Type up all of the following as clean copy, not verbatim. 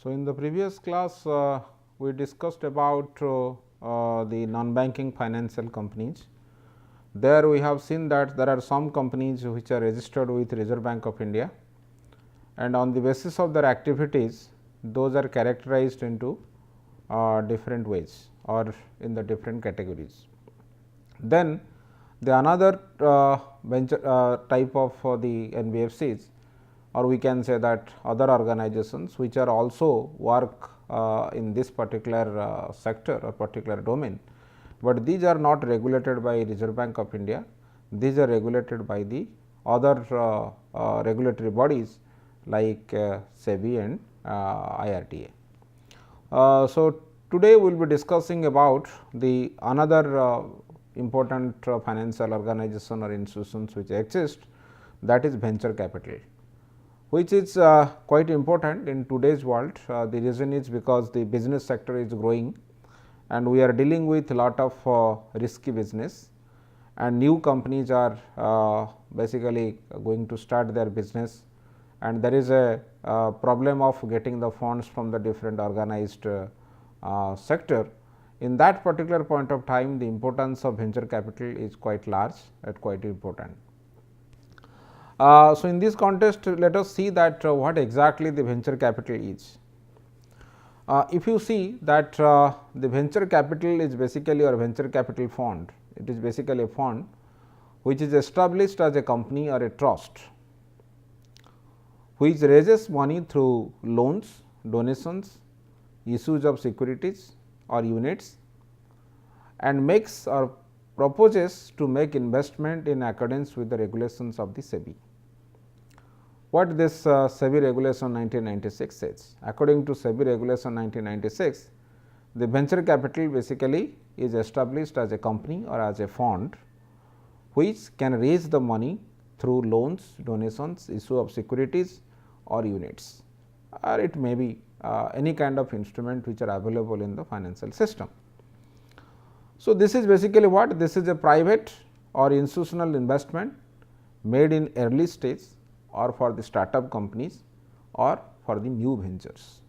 So, in the previous class we discussed about the non-banking financial companies. There we have seen that there are some companies which are registered with Reserve Bank of India, and on the basis of their activities those are characterized into different ways or in the different categories. Then the another venture type of the NBFCs, or we can say that other organizations which are also work in this particular sector or particular domain, but these are not regulated by Reserve Bank of India. These are regulated by the other regulatory bodies like SEBI and IRTA. So, today we will be discussing about the another important financial organization or institutions which exist, that is venture capital, which is quite important in today's world. The reason is because the business sector is growing and we are dealing with a lot of risky business, and new companies are basically going to start their business, and there is a problem of getting the funds from the different organized sector. In that particular point of time, the importance of venture capital is quite large and quite important. So, in this context, let us see that what exactly the venture capital is. If you see that the venture capital is basically, or venture capital fund, it is basically a fund which is established as a company or a trust, which raises money through loans, donations, issues of securities or units, and makes or proposes to make investment in accordance with the regulations of the SEBI. What this SEBI regulation 1996 says? According to SEBI regulation 1996, the venture capital basically is established as a company or as a fund which can raise the money through loans, donations, issue of securities or units, or it may be any kind of instrument which are available in the financial system. So, this is basically what? This is a private or institutional investment made in early stage or for the startup companies or for the new ventures.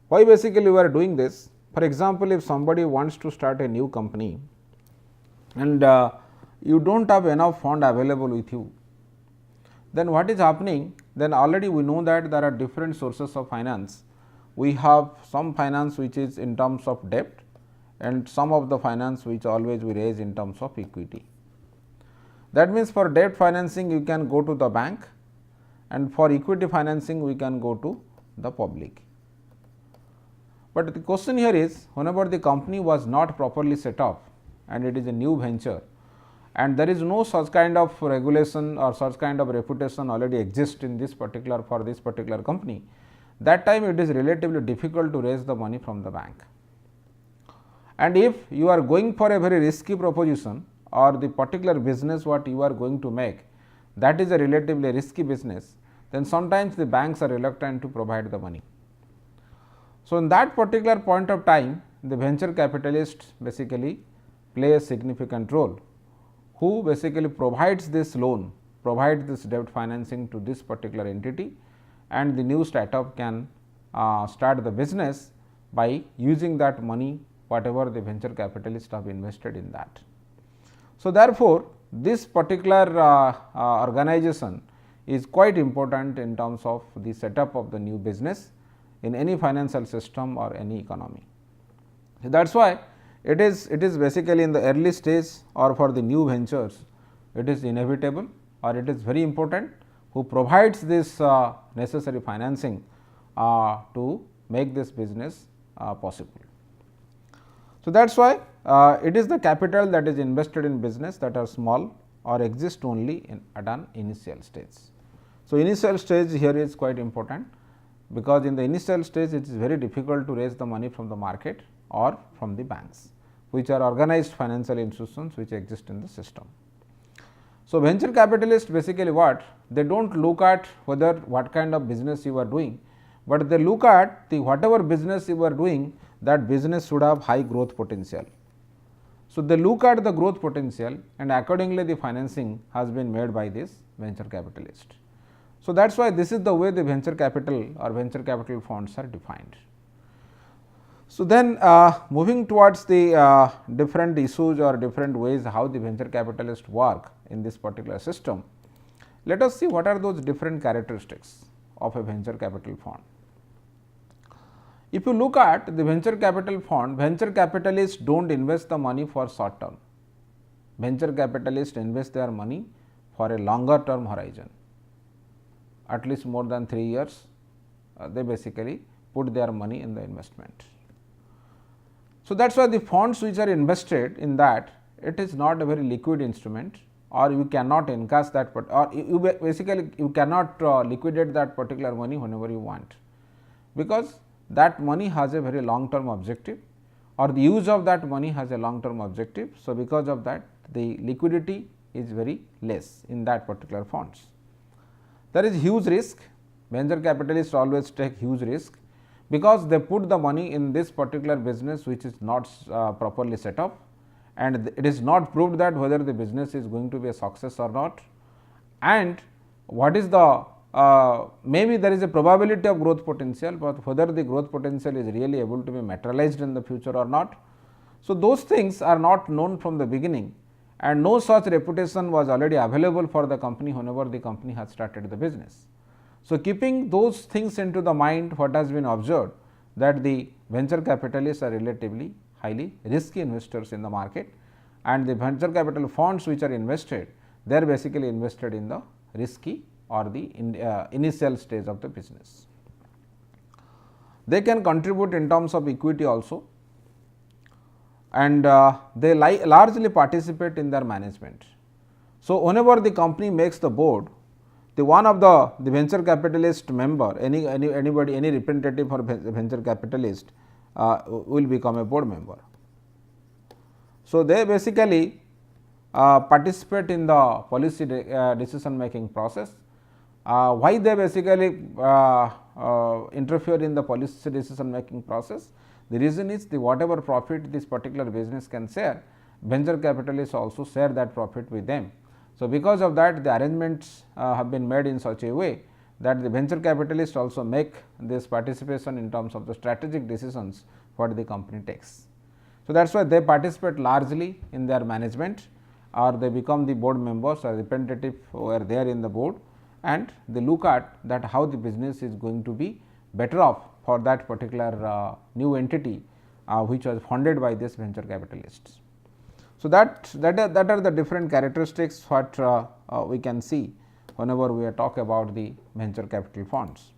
Why basically we are doing this? For example, if somebody wants to start a new company and you do not have enough fund available with you, then what is happening? Then already we know that there are different sources of finance. We have some finance which is in terms of debt, and some of the finance which always we raise in terms of equity. That means, for debt financing you can go to the bank, and for equity financing we can go to the public. But the question here is, whenever the company was not properly set up and it is a new venture, and there is no such kind of regulation or such kind of reputation already exists in this particular, for this particular company, that time it is relatively difficult to raise the money from the bank. And if you are going for a very risky proposition, or the particular business what you are going to make, that is a relatively risky business, then sometimes the banks are reluctant to provide the money. So, in that particular point of time, the venture capitalists basically play a significant role, who basically provides this loan, provides this debt financing to this particular entity, and the new startup can start the business by using that money whatever the venture capitalists have invested in that. So, therefore, this particular organization is quite important in terms of the setup of the new business in any financial system or any economy. So, that is why it is basically in the early stage or for the new ventures, it is inevitable or it is very important who provides this necessary financing to make this business possible. So, that is why it is the capital that is invested in business that are small or exist only at an initial stage. So, initial stage here is quite important, because in the initial stage it is very difficult to raise the money from the market or from the banks, which are organized financial institutions which exist in the system. So, venture capitalists basically what? They do not look at whether what kind of business you are doing, but they look at the whatever business you are doing, that business should have high growth potential. So, they look at the growth potential, and accordingly the financing has been made by this venture capitalist. So, that is why this is the way the venture capital or venture capital funds are defined. So, then moving towards the different issues or different ways how the venture capitalists work in this particular system, let us see what are those different characteristics of a venture capital fund. If you look at the venture capital fund, venture capitalists do not invest the money for short term. Venture capitalists invest their money for a longer term horizon, at least more than 3 years. They basically put their money in the investment. So, that is why the funds which are invested in that, it is not a very liquid instrument, or you cannot encash that, or you basically you cannot liquidate that particular money whenever you want, because that money has a very long term objective, or the use of that money has a long term objective. So, because of that the liquidity is very less in that particular funds. There is huge risk. Venture capitalists always take huge risk, because they put the money in this particular business which is not properly set up, and it is not proved that whether the business is going to be a success or not, and what is the maybe there is a probability of growth potential, but whether the growth potential is really able to be materialized in the future or not. So, those things are not known from the beginning, and no such reputation was already available for the company whenever the company has started the business. So, keeping those things into the mind, what has been observed, that the venture capitalists are relatively highly risky investors in the market, and the venture capital funds which are invested, they are basically invested in the risky or the initial stage of the business. They can contribute in terms of equity also, and they largely participate in their management. So, whenever the company makes the board, the one of the venture capitalist member, anybody, any representative for venture capitalist will become a board member. So, they basically participate in the policy decision making process. Why they basically interfere in the policy decision making process? The reason is the whatever profit this particular business can share, venture capitalists also share that profit with them. So, because of that the arrangements have been made in such a way that the venture capitalists also make this participation in terms of the strategic decisions what the company takes. So, that is why they participate largely in their management, or they become the board members or representative who are there in the board, and they look at that how the business is going to be better off for that particular new entity which was funded by this venture capitalists. So, that are the different characteristics what we can see whenever we are talk about the venture capital funds.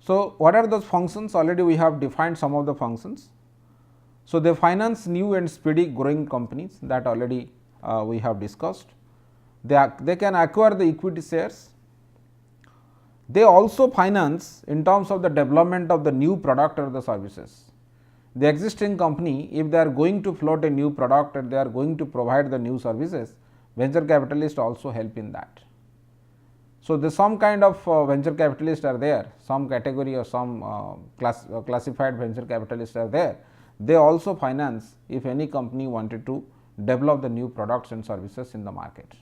So, what are those functions? Already we have defined some of the functions. So, they finance new and speedy growing companies, that already we have discussed. They can acquire the equity shares. They also finance in terms of the development of the new product or the services. The existing company, if they are going to float a new product and they are going to provide the new services, venture capitalists also help in that. So, the some kind of venture capitalists are there, some category or some classified venture capitalists are there. They also finance if any company wanted to develop the new products and services in the market.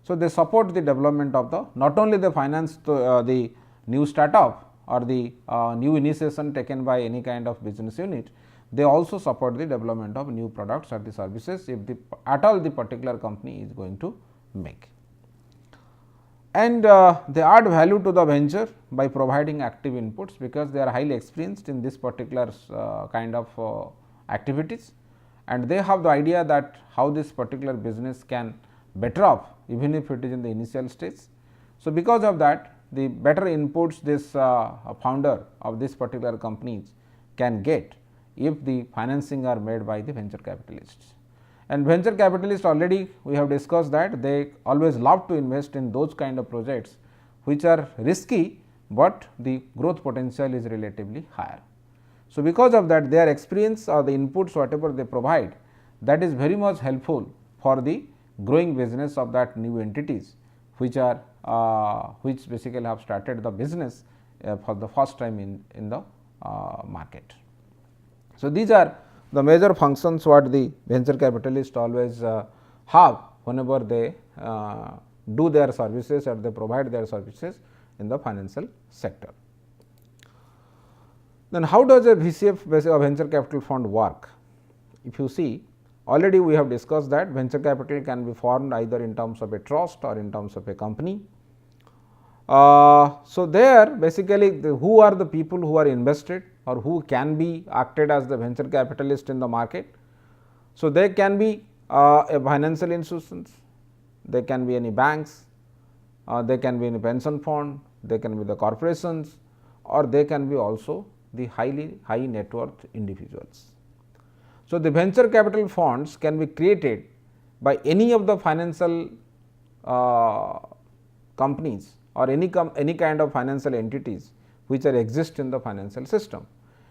So, they support the development of the, not only they finance the new startup or the new initiation taken by any kind of business unit, they also support the development of new products or the services if at all the particular company is going to make. And they add value to the venture by providing active inputs, because they are highly experienced in this particular kind of activities, and they have the idea that how this particular business can better off even if it is in the initial stage. So, because of that the better inputs this founder of this particular companies can get if the financing are made by the venture capitalists. And venture capitalists, already we have discussed that they always love to invest in those kind of projects which are risky, but the growth potential is relatively higher. So, because of that their experience or the inputs whatever they provide, that is very much helpful for the growing business of that new entities which are which basically have started the business for the first time in the market. So, these are the major functions what the venture capitalists always have whenever they do their services or they provide their services in the financial sector. Then how does a VCF or venture capital fund work? If you see, already we have discussed that venture capital can be formed either in terms of a trust or in terms of a company. So, there basically who are the people who are invested or who can be acted as the venture capitalist in the market. So, they can be a financial institutions, they can be any banks, they can be any pension fund, they can be the corporations, or they can be also the high net worth individuals. So, the venture capital funds can be created by any of the financial companies or any kind of financial entities which are exist in the financial system.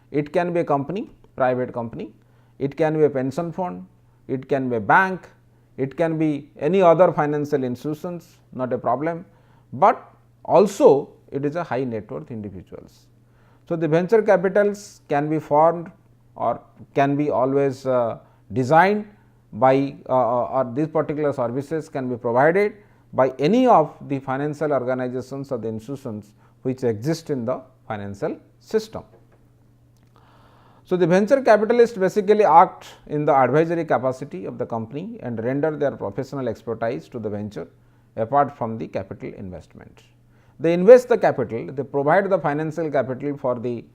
It can be a company, private company, it can be a pension fund, it can be a bank, it can be any other financial institutions, not a problem, but also it is a high net worth individuals. So, the venture capitals can be formed or can be always designed by or these particular services can be provided by any of the financial organizations or the institutions which exist in the financial system. So, the venture capitalists basically act in the advisory capacity of the company and render their professional expertise to the venture apart from the capital investment. They invest the capital, they provide the financial capital for the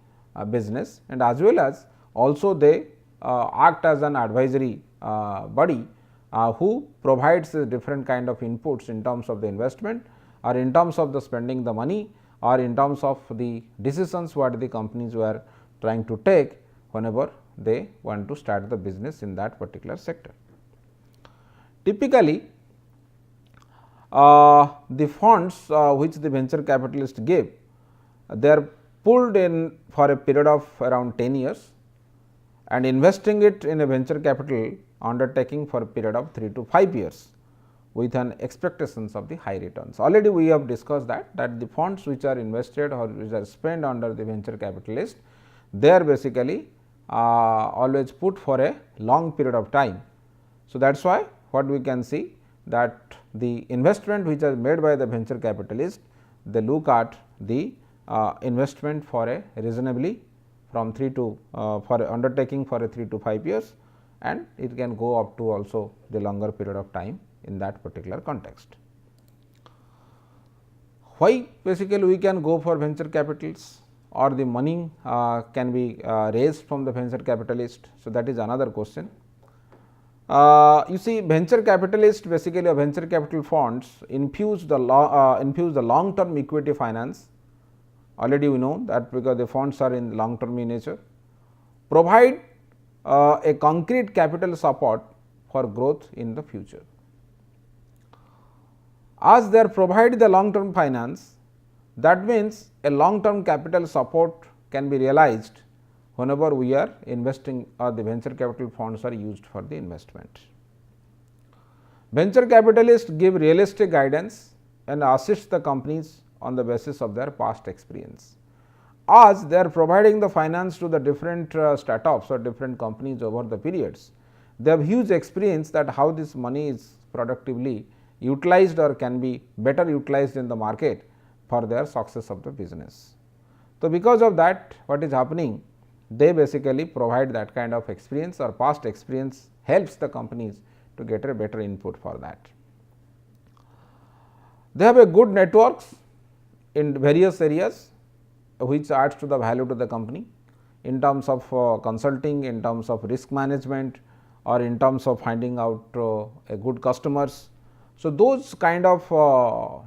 business, and as well as also they act as an advisory body who provides different kind of inputs in terms of the investment or in terms of the spending the money or in terms of the decisions what the companies were trying to take whenever they want to start the business in that particular sector. Typically, the funds which the venture capitalists give, they are pulled in for a period of around 10 years and investing it in a venture capital undertaking for a period of 3 to 5 years with an expectations of the high returns. Already we have discussed that the funds which are invested or which are spent under the venture capitalist, they are basically always put for a long period of time. So, that is why what we can see that the investment which is made by the venture capitalist, they look at the investment for a reasonably from 3 to for undertaking for a 3 to 5 years, and it can go up to also the longer period of time in that particular context. Why basically we can go for venture capitals or the money can be raised from the venture capitalist. So, that is another question. You see, venture capitalist basically or venture capital funds infuse the long term equity finance. Already we know that because the funds are in long term in nature, provide a concrete capital support for growth in the future. As they are provide the long term finance, that means a long term capital support can be realized whenever we are investing or the venture capital funds are used for the investment. Venture capitalists give realistic guidance and assist the companies on the basis of their past experience. As they are providing the finance to the different startups or different companies over the periods, they have huge experience that how this money is productively utilized or can be better utilized in the market for their success of the business. So, because of that what is happening, they basically provide that kind of experience or past experience helps the companies to get a better input for that. They have a good networks in various areas which adds to the value to the company in terms of consulting, in terms of risk management or in terms of finding out a good customers. So, those kind of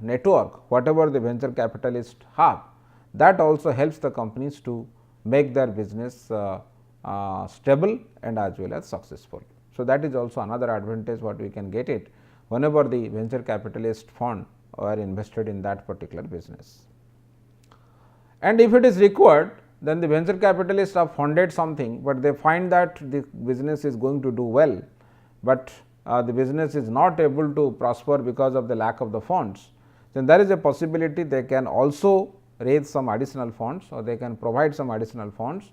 network whatever the venture capitalists have, that also helps the companies to make their business stable and as well as successful. So, that is also another advantage what we can get it whenever the venture capitalist fund are invested in that particular business. And if it is required, then the venture capitalists have funded something, but they find that the business is going to do well, but the business is not able to prosper because of the lack of the funds, then there is a possibility they can also raise some additional funds or they can provide some additional funds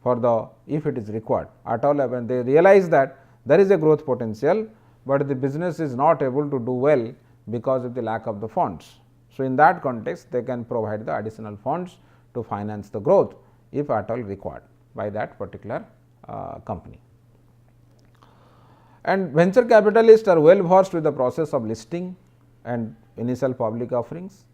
for the if it is required at all when they realize that there is a growth potential, but the business is not able to do well because of the lack of the funds. So, in that context they can provide the additional funds to finance the growth if at all required by that particular company. And venture capitalists are well versed with the process of listing and initial public offerings.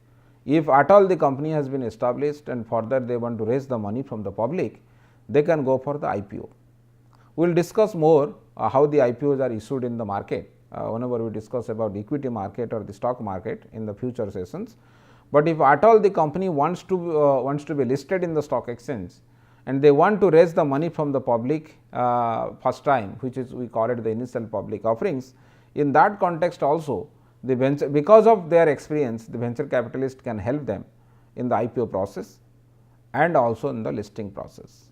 If at all the company has been established and further they want to raise the money from the public, they can go for the IPO. We will discuss more how the IPOs are issued in the market whenever we discuss about equity market or the stock market in the future sessions. But if at all the company wants to be listed in the stock exchange and they want to raise the money from the public first time, which is we call it the initial public offerings, in that context also the venture, because of their experience, the venture capitalist can help them in the IPO process and also in the listing process.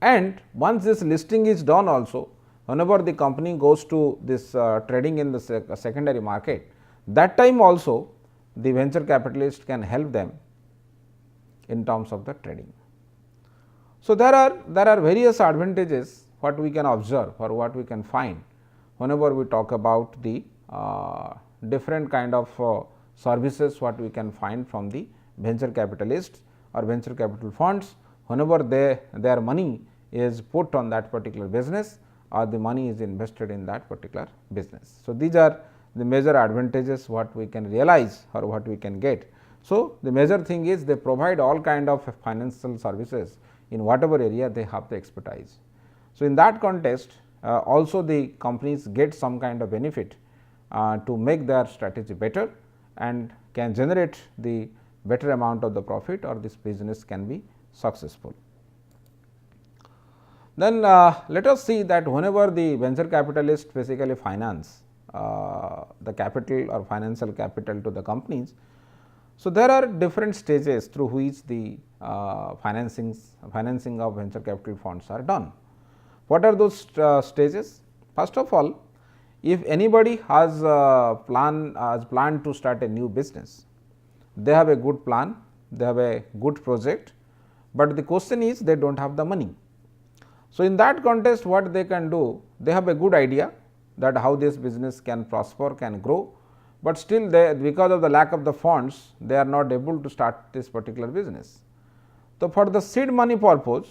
And once this listing is done also, whenever the company goes to this trading in the secondary market, that time also the venture capitalist can help them in terms of the trading. So, there are various advantages what we can observe or what we can find whenever we talk about the different kind of services what we can find from the venture capitalists or venture capital funds whenever their money is put on that particular business or the money is invested in that particular business. So, these are the major advantages what we can realize or what we can get. So, the major thing is they provide all kind of financial services in whatever area they have the expertise. So, in that context also the companies get some kind of benefit to make their strategy better and can generate the better amount of the profit or this business can be successful. Then let us see that whenever the venture capitalists basically finance the capital or financial capital to the companies. So, there are different stages through which the financing of venture capital funds are done. What are those stages? First of all, if anybody has planned to start a new business, they have a good plan, they have a good project, but the question is they do not have the money. So, in that context what they can do, they have a good idea that how this business can prosper, can grow, but still they, because of the lack of the funds, they are not able to start this particular business. So, for the seed money purpose,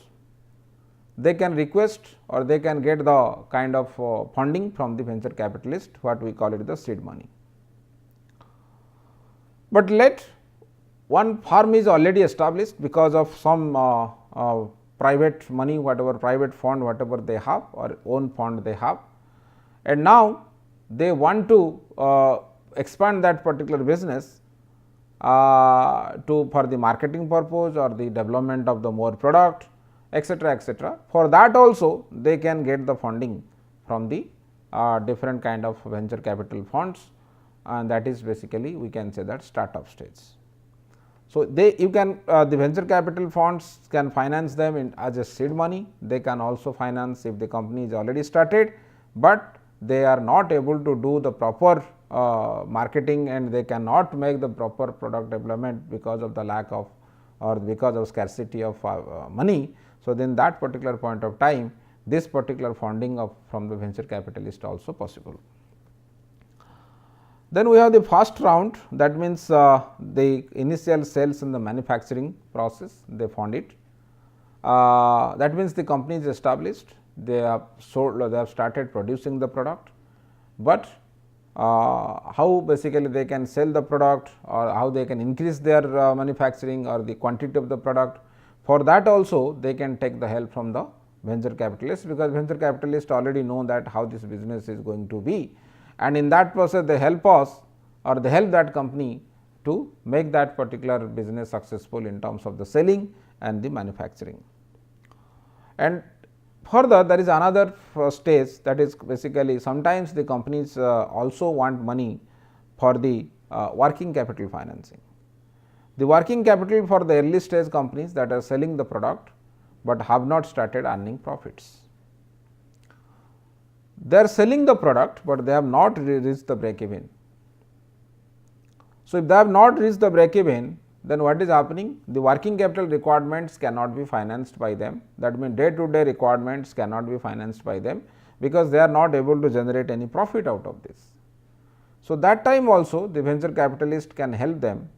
they can request or they can get the kind of funding from the venture capitalist, what we call it the seed money. But let one firm is already established because of some private money, whatever private fund, whatever they have or own fund they have, and now they want to expand that particular business for the marketing purpose or the development of the more product, etc., etc. For that also they can get the funding from the different kind of venture capital funds, and that is basically we can say that startup stage. So, you can the venture capital funds can finance them as a seed money. They can also finance if the company is already started, but they are not able to do the proper marketing and they cannot make the proper product development because of the lack of or because of scarcity of money. So, then that particular point of time this particular funding from the venture capitalist also possible. Then we have the first round, that means the initial sales in the manufacturing process they fund it. That means the company is established, they have sold, they have started producing the product, but how basically they can sell the product or how they can increase their manufacturing or the quantity of the product. For that also they can take the help from the venture capitalists, because venture capitalists already know that how this business is going to be, and in that process they help us or they help that company to make that particular business successful in terms of the selling and the manufacturing. And further there is another stage, that is basically sometimes the companies also want money for the working capital financing. The working capital for the early stage companies that are selling the product, but have not started earning profits. They are selling the product, but they have not reached the break even. So, if they have not reached the break even, then what is happening? The working capital requirements cannot be financed by them, that means day to day requirements cannot be financed by them, because they are not able to generate any profit out of this. So, that time also the venture capitalist can help them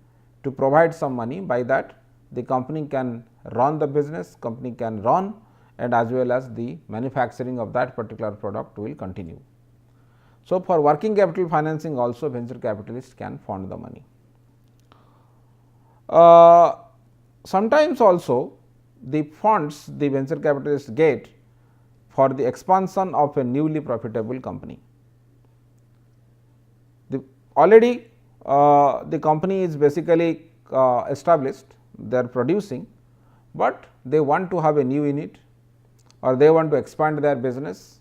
to provide some money. By that the company can run the business, company can run, and as well as the manufacturing of that particular product will continue. So, for working capital financing also venture capitalist can fund the money. Sometimes also the funds the venture capitalists get for the expansion of a newly profitable company. Already the company is basically established, they are producing, but they want to have a new unit or they want to expand their business.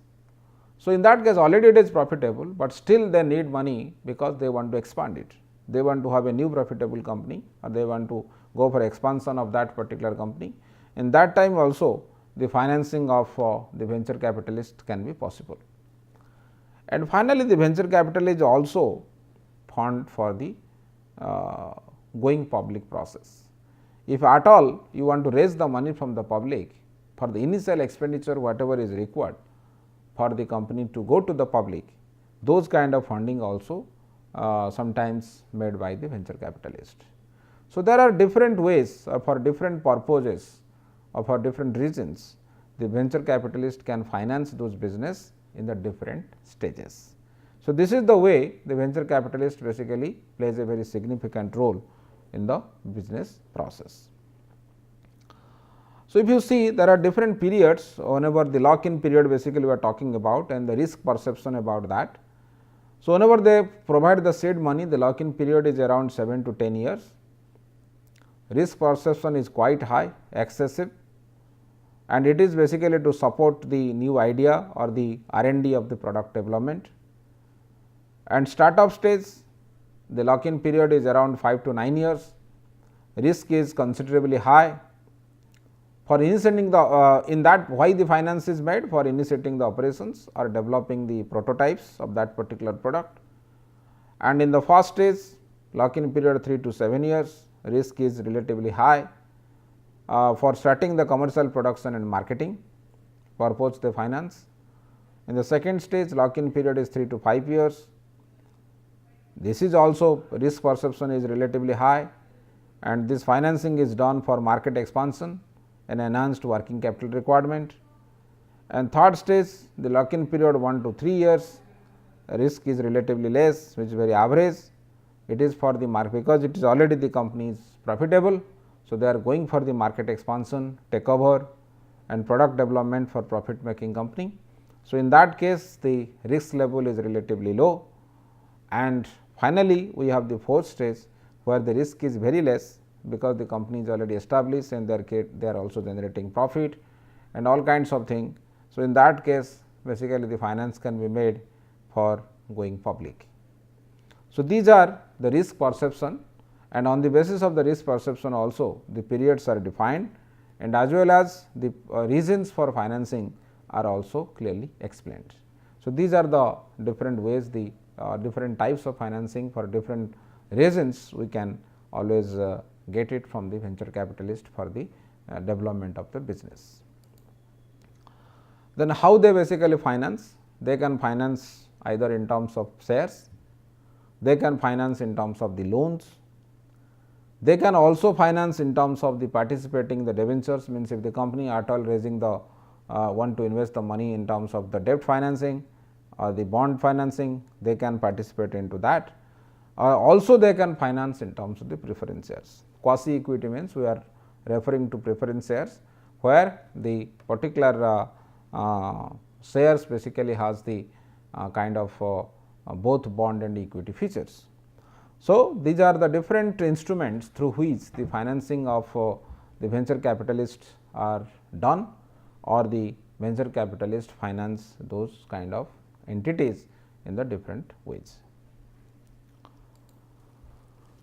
So, in that case already it is profitable, but still they need money because they want to expand it. They want to have a new profitable company or they want to go for expansion of that particular company. In that time also the financing of the venture capitalist can be possible. And finally, the venture capital is also fund for the going public process. If at all you want to raise the money from the public for the initial expenditure whatever is required for the company to go to the public, those kind of funding also sometimes made by the venture capitalist. So, there are different ways for different purposes or for different reasons the venture capitalist can finance those business in the different stages. So, this is the way the venture capitalist basically plays a very significant role in the business process. So, if you see there are different periods whenever the lock in period basically we are talking about and the risk perception about that. So, whenever they provide the seed money the lock in period is around 7 to 10 years, risk perception is quite high, excessive, and it is basically to support the new idea or the R&D of the product development. And startup stage the lock in period is around 5 to 9 years, risk is considerably high. For initiating the in that why the finance is made for initiating the operations or developing the prototypes of that particular product. And in the first stage lock in period 3 to 7 years, risk is relatively high. For starting the commercial production and marketing purpose they finance. In the second stage lock in period is 3 to 5 years. This is also risk perception is relatively high, and this financing is done for market expansion and enhanced working capital requirement. And third stage the lock in period 1 to 3 years, risk is relatively less, which is very average. It is for the market because it is already the company is profitable. So, they are going for the market expansion, takeover and product development for profit making company. So, in that case the risk level is relatively low, and finally, we have the fourth stage where the risk is very less because the company is already established and they are also generating profit and all kinds of things. So, in that case basically the finance can be made for going public. So, these are the risk perception, and on the basis of the risk perception also the periods are defined and as well as the reasons for financing are also clearly explained. So, these are the different ways the different types of financing for different reasons we can always get it from the venture capitalist for the development of the business. Then how they basically finance? They can finance either in terms of shares, they can finance in terms of the loans, they can also finance in terms of the participating the debentures, means if the company at all raising the want to invest the money in terms of the debt financing or the bond financing, they can participate into that. Also they can finance in terms of the preference shares. Quasi equity means we are referring to preference shares where the particular shares basically has the kind of both bond and equity features. So, these are the different instruments through which the financing of the venture capitalists are done, or the venture capitalists finance those kind of entities in the different ways.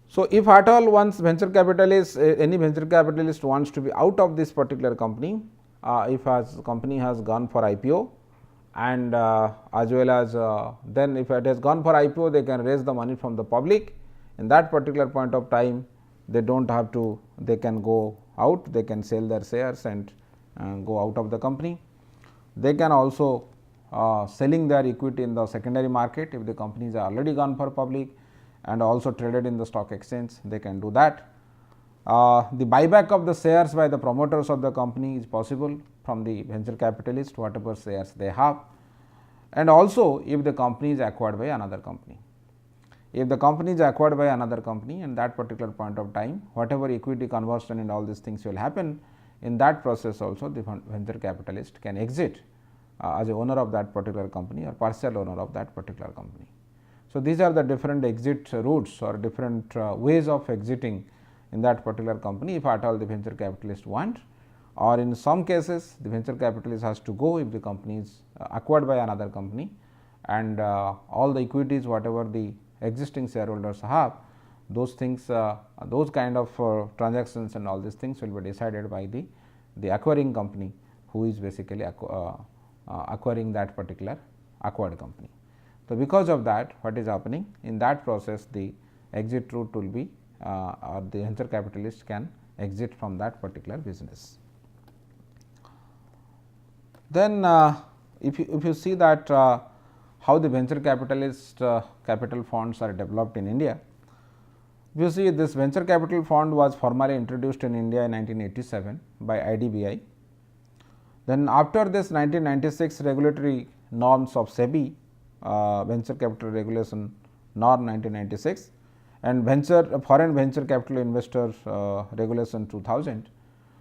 So, if at all once venture capitalist any venture capitalist wants to be out of this particular company, if as company has gone for IPO and as well as then if it has gone for IPO they can raise the money from the public. In that particular point of time they do not have to, they can go out, they can sell their shares and go out of the company. They can also selling their equity in the secondary market. If the companies are already gone for public and also traded in the stock exchange, they can do that. The buyback of the shares by the promoters of the company is possible from the venture capitalist, whatever shares they have, and also if the company is acquired by another company. If the company is acquired by another company and that particular point of time, whatever equity conversion and all these things will happen, in that process also the venture capitalist can exit as a owner of that particular company or partial owner of that particular company. So, these are the different exit routes or different ways of exiting in that particular company if at all the venture capitalist want, or in some cases the venture capitalist has to go if the company is acquired by another company, and all the equities whatever the existing shareholders have, those things those kind of transactions and all these things will be decided by the acquiring company, who is basically acquiring that particular acquired company. So, because of that, what is happening in that process, the exit route will be or the venture capitalist can exit from that particular business. Then if you see that how the venture capitalist capital funds are developed in India, you see this venture capital fund was formally introduced in India in 1987 by IDBI. Then after this 1996 regulatory norms of SEBI, venture capital regulation norm 1996, and foreign venture capital investor regulation 2000,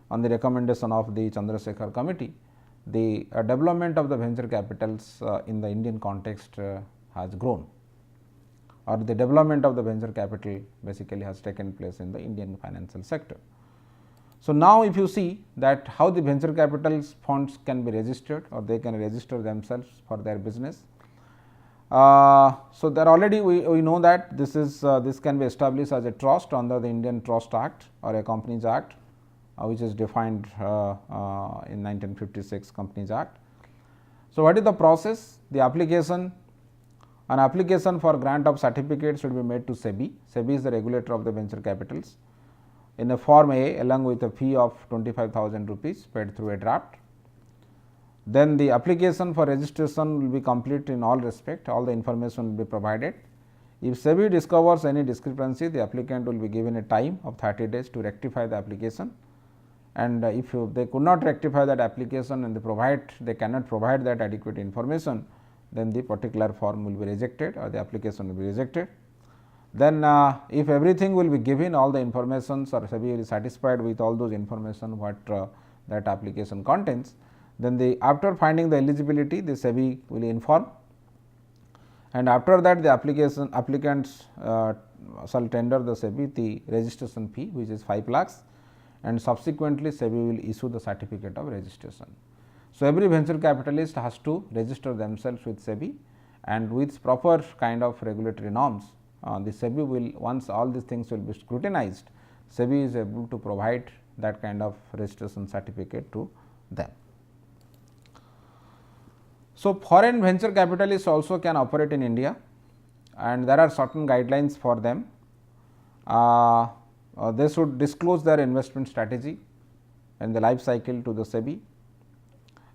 on the recommendation of the Chandrasekhar committee, the development of the venture capitals in the Indian context has grown, or the development of the venture capital basically has taken place in the Indian financial sector. So, now if you see that how the venture capital funds can be registered, or they can register themselves for their business. So, there already we know that this is this can be established as a trust under the Indian Trust Act or a Companies Act, which is defined in 1956 Companies Act. So, what is the process? The application, an application for grant of certificate should be made to SEBI. SEBI is the regulator of the venture capitals, in a form A along with a fee of 25,000 rupees paid through a draft. Then the application for registration will be complete in all respect, all the information will be provided. If SEBI discovers any discrepancy, the applicant will be given a time of 30 days to rectify the application, and if they could not rectify that application and they cannot provide that adequate information, then the particular form will be rejected or the application will be rejected. Then if everything will be given, all the information, or SEBI is satisfied with all those information what that application contains, then after finding the eligibility, the SEBI will inform, and after that the applicants shall tender the SEBI the registration fee, which is 5 lakhs, and subsequently SEBI will issue the certificate of registration. So, every venture capitalist has to register themselves with SEBI, and with proper kind of regulatory norms, the SEBI will, once all these things will be scrutinized, SEBI is able to provide that kind of registration certificate to them. So, foreign venture capitalists also can operate in India, and there are certain guidelines for them. They should disclose their investment strategy and the life cycle to the SEBI,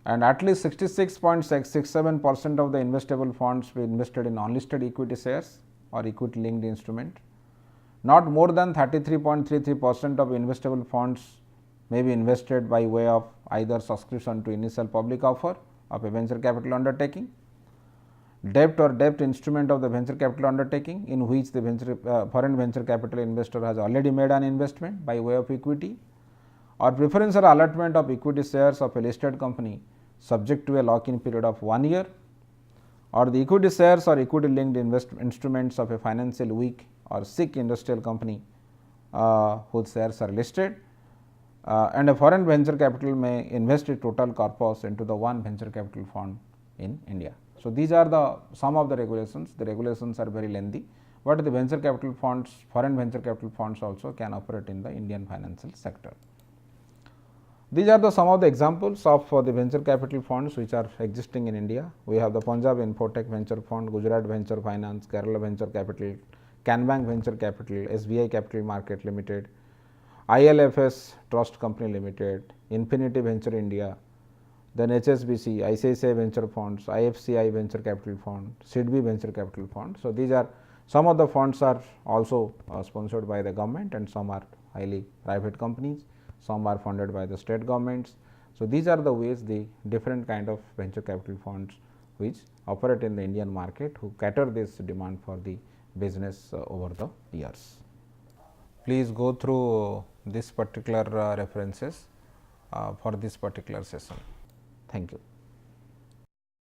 and at least 66.67% of the investable funds be invested in unlisted equity shares or equity linked instrument. Not more than 33.33% of investable funds may be invested by way of either subscription to initial public offer of a venture capital undertaking, debt or debt instrument of the venture capital undertaking in which the foreign venture capital investor has already made an investment by way of equity, or preferential allotment of equity shares of a listed company subject to a lock-in period of 1 year, or the equity shares or equity linked instruments of a financially weak or sick industrial company whose shares are listed, and a foreign venture capital may invest its total corpus into the one venture capital fund in India. So, these are some of the regulations. The regulations are very lengthy, but the venture capital funds, foreign venture capital funds also can operate in the Indian financial sector. These are some of the examples of the venture capital funds which are existing in India. We have the Punjab Infotech Venture Fund, Gujarat Venture Finance, Kerala Venture Capital, Canbank Venture Capital, SBI Capital Market Limited, ILFS Trust Company Limited, Infinity Venture India, then HSBC, ICICI Venture Funds, IFCI Venture Capital Fund, SIDBI Venture Capital Fund. So, these are some of the funds are also sponsored by the government and some are highly private companies, some are funded by the state governments. So, these are the ways the different kind of venture capital funds which operate in the Indian market, who cater this demand for the business over the years. Please go through this particular references for this particular session. Thank you.